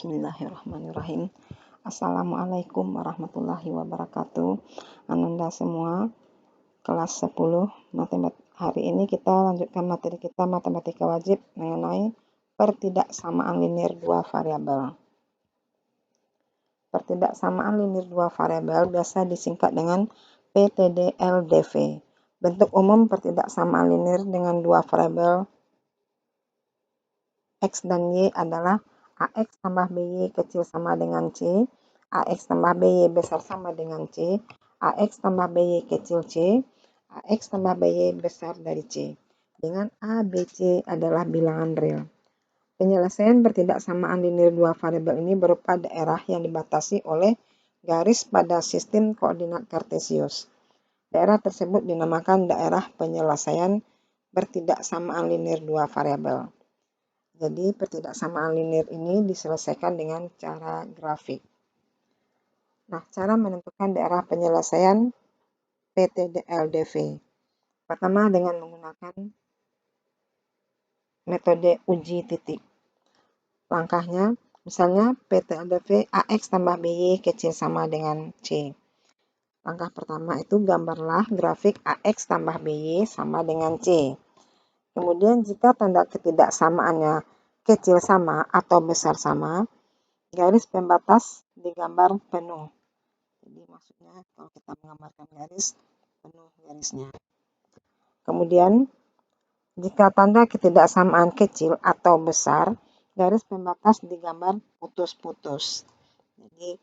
Bismillahirrahmanirrahim. Assalamualaikum warahmatullahi wabarakatuh. Ananda semua, kelas 10 matematika. Hari ini kita lanjutkan materi kita matematika wajib mengenai pertidaksamaan linear dua variabel. Pertidaksamaan linear dua variabel biasa disingkat dengan PTD-LDV. Bentuk umum pertidaksamaan linear dengan dua variabel X dan Y adalah AX tambah BY kecil sama dengan C, AX tambah BY besar sama dengan C, AX tambah BY kecil C, AX tambah BY besar dari C. Dengan A, B, C adalah bilangan real. Penyelesaian pertidaksamaan linear dua variabel ini berupa daerah yang dibatasi oleh garis pada sistem koordinat kartesius. Daerah tersebut dinamakan daerah penyelesaian pertidaksamaan linear dua variabel. Jadi pertidaksamaan linear ini diselesaikan dengan cara grafik. Nah, cara menentukan daerah penyelesaian PTD-LDV. Pertama dengan menggunakan metode uji titik. Langkahnya, misalnya PTD-LDV AX tambah BY kecil sama dengan C. Langkah pertama itu gambarlah grafik AX tambah BY sama dengan C. Kemudian jika tanda ketidaksamaannya kecil sama atau besar sama, garis pembatas digambar penuh. Jadi maksudnya kalau kita menggambarkan garis, penuh garisnya. Kemudian jika tanda ketidaksamaan kecil atau besar, garis pembatas digambar putus-putus. Jadi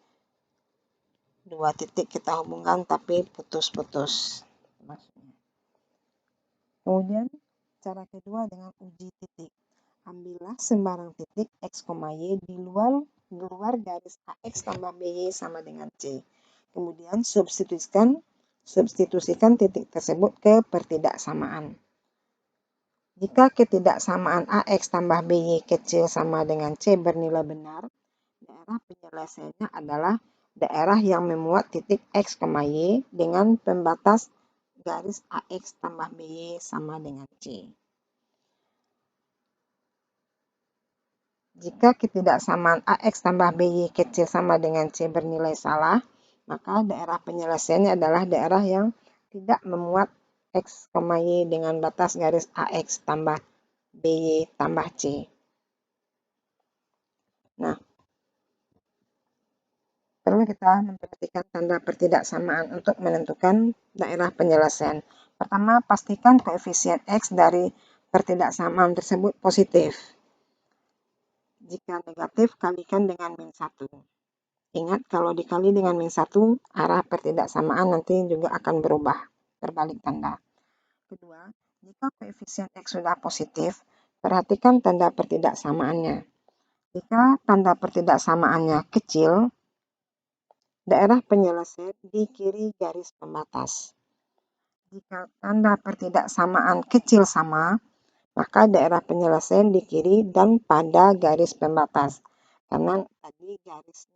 dua titik kita hubungkan tapi putus-putus. Kemudian cara kedua dengan uji titik. Ambillah sembarang titik X, Y di luar garis AX tambah BY sama dengan C. Kemudian substitusikan titik tersebut ke pertidaksamaan. Jika ketidaksamaan AX tambah BY kecil sama dengan C bernilai benar, daerah penyelesaiannya adalah daerah yang memuat titik X, Y dengan pembatas garis AX tambah BY sama dengan C. Jika ketidaksamaan AX tambah BY kecil sama dengan C bernilai salah, maka daerah penyelesaiannya adalah daerah yang tidak memuat X, Y dengan batas garis AX tambah BY tambah C. Nah, perlu kita memperhatikan tanda pertidaksamaan untuk menentukan daerah penyelesaian. Pertama, pastikan koefisien X dari pertidaksamaan tersebut positif. Jika negatif, kalikan dengan min 1. Ingat, kalau dikali dengan min 1, arah pertidaksamaan nanti juga akan berubah, berbalik tanda. Kedua, jika koefisien X sudah positif, perhatikan tanda pertidaksamaannya. Jika tanda pertidaksamaannya kecil, daerah penyelesaian di kiri garis pembatas. Jika tanda pertidaksamaan kecil sama, maka daerah penyelesaian di kiri dan pada garis pembatas. Karena tadi garis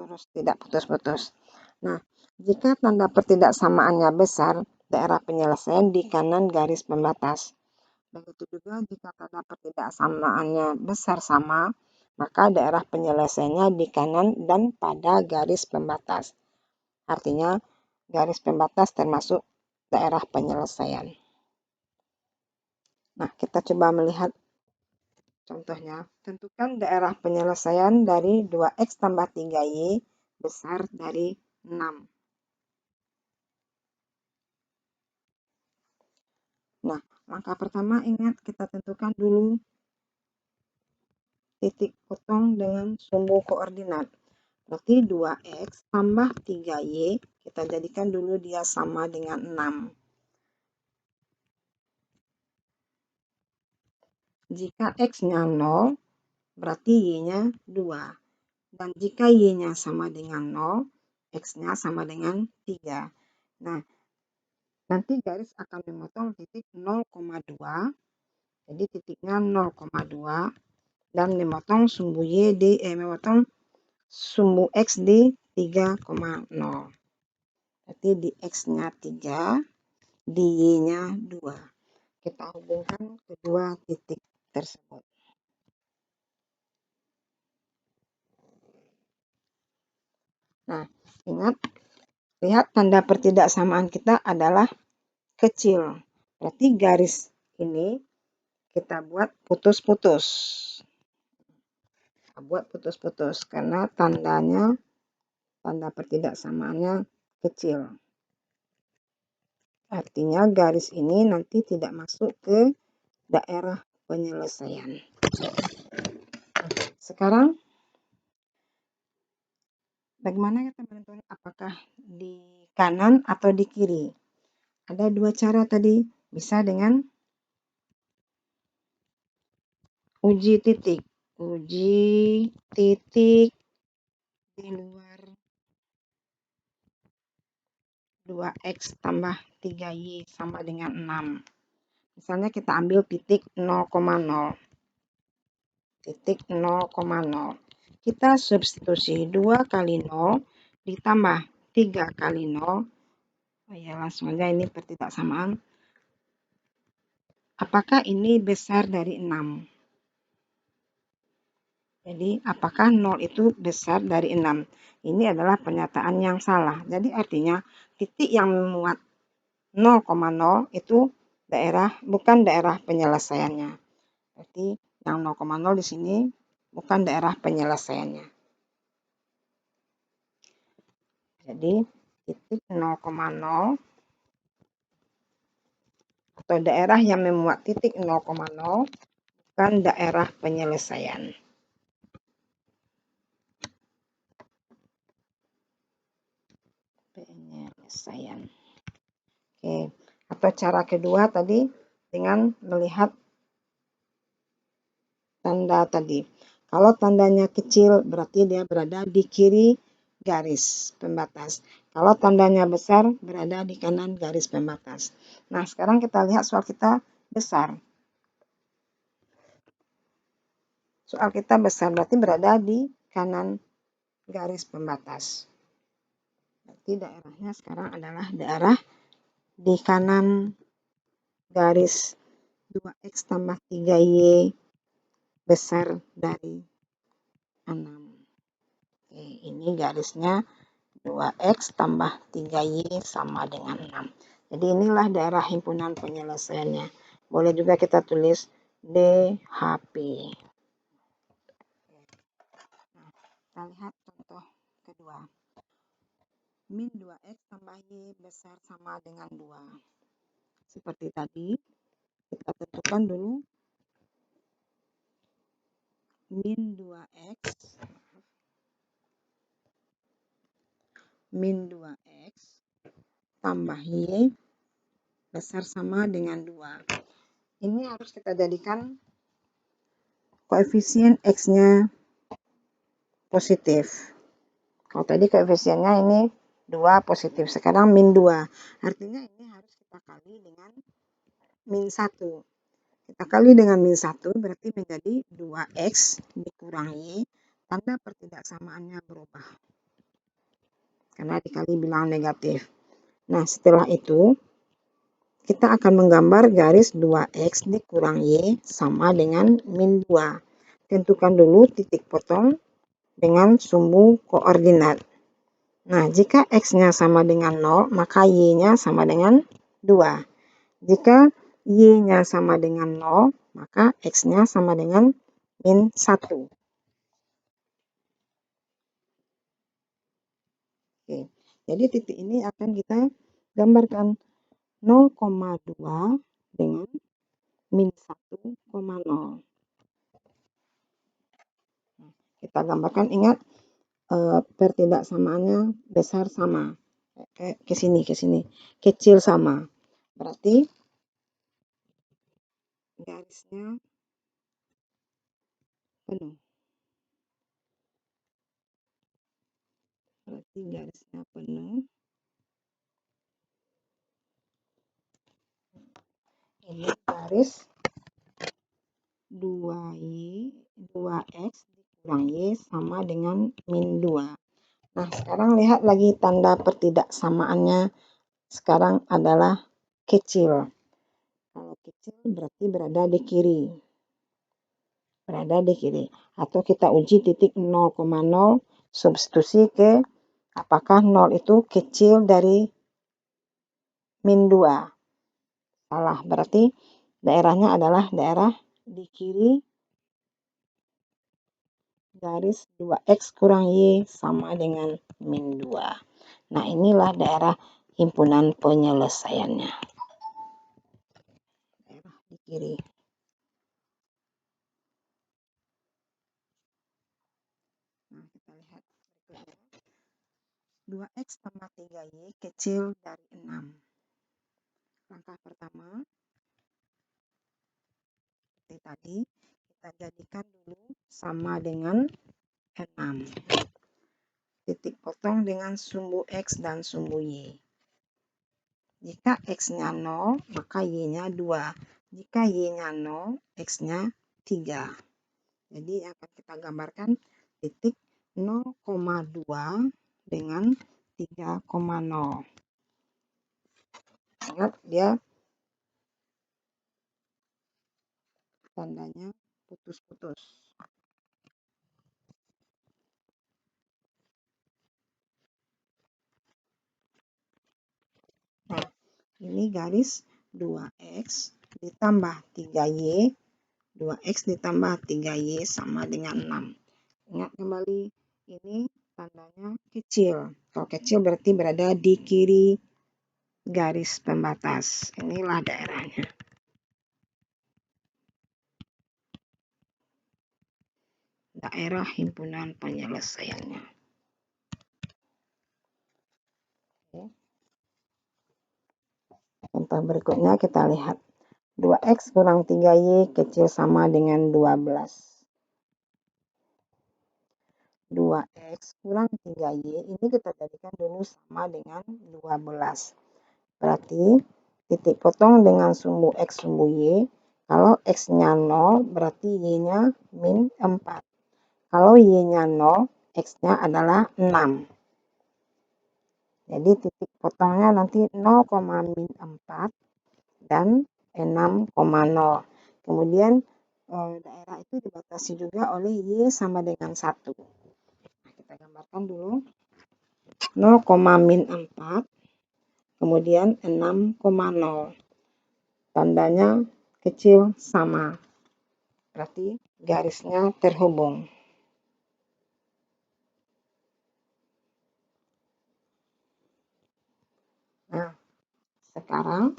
lurus tidak putus-putus. Nah, jika tanda pertidaksamaannya besar, daerah penyelesaian di kanan garis pembatas. Begitu juga jika tanda pertidaksamaannya besar sama, maka daerah penyelesaiannya di kanan dan pada garis pembatas. Artinya, garis pembatas termasuk daerah penyelesaian. Nah, kita coba melihat contohnya. Tentukan daerah penyelesaian dari 2X tambah 3Y besar dari 6. Nah, langkah pertama ingat kita tentukan dulu titik potong dengan sumbu koordinat. Berarti 2X tambah 3Y, kita jadikan dulu dia sama dengan 6. Jika X-nya 0, berarti Y-nya 2. Dan jika Y-nya sama dengan 0, X-nya sama dengan 3. Nah, nanti garis akan memotong titik 0,2. Jadi titiknya 0,2 dan memotong sumbu memotong sumbu X di 3,0. Berarti di X-nya 3, di Y-nya 2. Kita hubungkan kedua titik tersebut. Nah, ingat, lihat tanda pertidaksamaan kita adalah kecil. Berarti garis ini kita buat putus-putus. Buat putus-putus karena tanda pertidaksamaannya kecil. Artinya garis ini nanti tidak masuk ke daerah penyelesaian. Sekarang bagaimana kita menentukan apakah di kanan atau di kiri? Ada dua cara tadi, bisa dengan uji titik. Uji titik di luar 2x tambah 3y sama dengan 6. Misalnya kita ambil titik 0,0. Titik 0,0. Kita substitusi 2 kali 0 ditambah 3 kali 0. Ya, langsung aja ini pertidaksamaan. Apakah ini besar dari 6? Jadi, apakah 0 itu besar dari 6? Ini adalah pernyataan yang salah. Jadi, artinya titik yang memuat 0,0 itu bukan daerah penyelesaiannya. Berarti yang 0,0 di sini bukan daerah penyelesaiannya. Jadi, titik 0,0 atau daerah yang memuat titik 0,0 bukan daerah penyelesaian. Oke. Atau cara kedua tadi dengan melihat tanda tadi. Kalau tandanya kecil berarti dia berada di kiri garis pembatas. Kalau tandanya besar berada di kanan garis pembatas. Nah, sekarang kita lihat soal kita besar. Soal kita besar berarti berada di kanan garis pembatas. Berarti daerahnya sekarang adalah daerah di kanan garis 2x tambah 3y besar dari 6. Oke, ini garisnya 2x tambah 3y sama dengan 6. Jadi inilah daerah himpunan penyelesaiannya. Boleh juga kita tulis DHP. Nah, kita lihat contoh kedua. Min 2x tambah y besar sama dengan 2. Seperti tadi, kita tentukan dulu min 2x tambah y besar sama dengan 2. Ini harus kita jadikan koefisien x-nya positif. Kalau tadi koefisiennya ini 2 positif, sekarang min 2. Artinya ini harus kita kali dengan min 1. Kita kali dengan min 1 berarti menjadi 2x dikurang y, tanda pertidaksamaannya berubah. Karena dikali bilangan negatif. Nah, setelah itu kita akan menggambar garis 2x dikurang y sama dengan min 2. Tentukan dulu titik potong dengan sumbu koordinat. Nah, jika x-nya sama dengan 0, maka y-nya sama dengan 2. Jika y-nya sama dengan 0, maka x-nya sama dengan min 1. Oke, jadi titik ini akan kita gambarkan 0,2 dengan min 1,0. Kita gambarkan, ingat pertidaksamaannya besar sama. Ke sini, kecil sama. Berarti garisnya penuh. Berarti garisnya penuh. Ini garis 2x dikurang y sama dengan min 2. Nah, sekarang lihat lagi tanda pertidaksamaannya sekarang adalah kecil. Kalau kecil berarti berada di kiri. Berada di kiri. Atau kita uji titik 0,0 substitusi ke Apakah 0 itu kecil dari min 2? Salah, berarti daerahnya adalah daerah di kiri garis 2x kurang y sama dengan min 2. Nah, inilah daerah himpunan penyelesaiannya. Daerah di kiri. Nah, kita lihat berikutnya. 2x tambah 3y kecil dari 6. Langkah pertama, seperti tadi, kita jadikan dulu sama dengan 6. Titik potong dengan sumbu x dan sumbu y. Jika x-nya 0, maka y-nya 2. Jika y-nya 0, x-nya 3. Jadi akan kita gambarkan titik 0,2 dengan 3,0. Ingat, dia tandanya putus-putus. Nah, ini garis 2x ditambah 3y, 2x ditambah 3y sama dengan 6. Ingat kembali, ini tandanya kecil. Kalau kecil berarti berada di kiri garis pembatas. Inilah daerahnya. Daerah himpunan penyelesaiannya. Contoh berikutnya kita lihat. 2x kurang 3y kecil sama dengan 12. 2x kurang 3y ini kita jadikan dulu sama dengan 12. Berarti titik potong dengan sumbu x sumbu y. Kalau x-nya 0 berarti y-nya min 4. Kalau y-nya 0, x-nya adalah 6. Jadi titik potongnya nanti 0, min 4 dan 6,0. Kemudian daerah itu dibatasi juga oleh y sama dengan 1. Nah, kita gambarkan dulu 0, min 4, kemudian 6,0. Tandanya kecil sama. Berarti garisnya terhubung. Nah, sekarang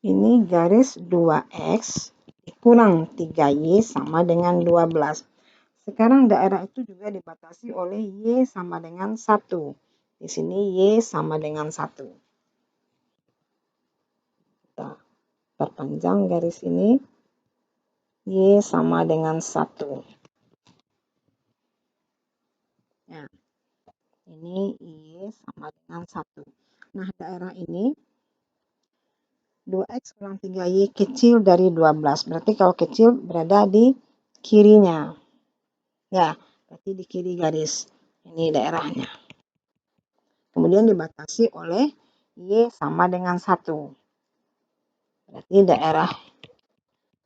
ini garis 2x kurang 3y sama dengan 12. Sekarang daerah itu juga dibatasi oleh y sama dengan 1. Di sini y sama dengan 1. Kita perpanjang garis ini. Y sama dengan 1. Ya, ini y sama dengan 1. Nah, daerah ini 2x kurang 3y kecil dari 12. Berarti kalau kecil berada di kirinya. Ya, berarti di kiri garis. Ini daerahnya. Kemudian dibatasi oleh y sama dengan 1. Berarti daerah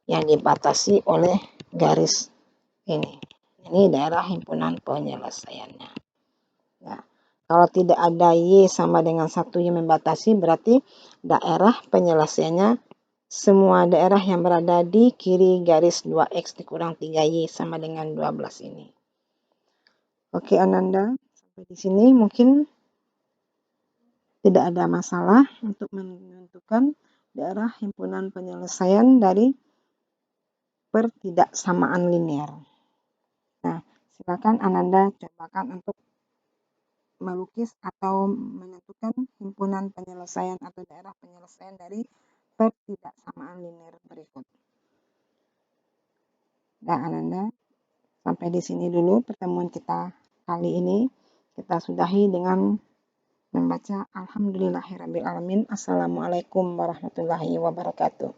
yang dibatasi oleh garis ini. Ini daerah himpunan penyelesaiannya. Ya. Kalau tidak ada y sama dengan 1 yang membatasi, berarti daerah penyelesaiannya semua daerah yang berada di kiri garis 2x dikurang 3y sama dengan 12 ini. Oke, Ananda, sampai di sini mungkin tidak ada masalah untuk menentukan daerah himpunan penyelesaian dari pertidaksamaan linear. Nah, silakan Ananda cobakan untuk melukis atau menentukan himpunan penyelesaian atau daerah penyelesaian dari pertidaksamaan linear berikut. Dan Ananda, sampai di sini dulu pertemuan kita kali ini. Kita sudahi dengan membaca Alhamdulillahirrabbilalamin. Assalamualaikum warahmatullahi wabarakatuh.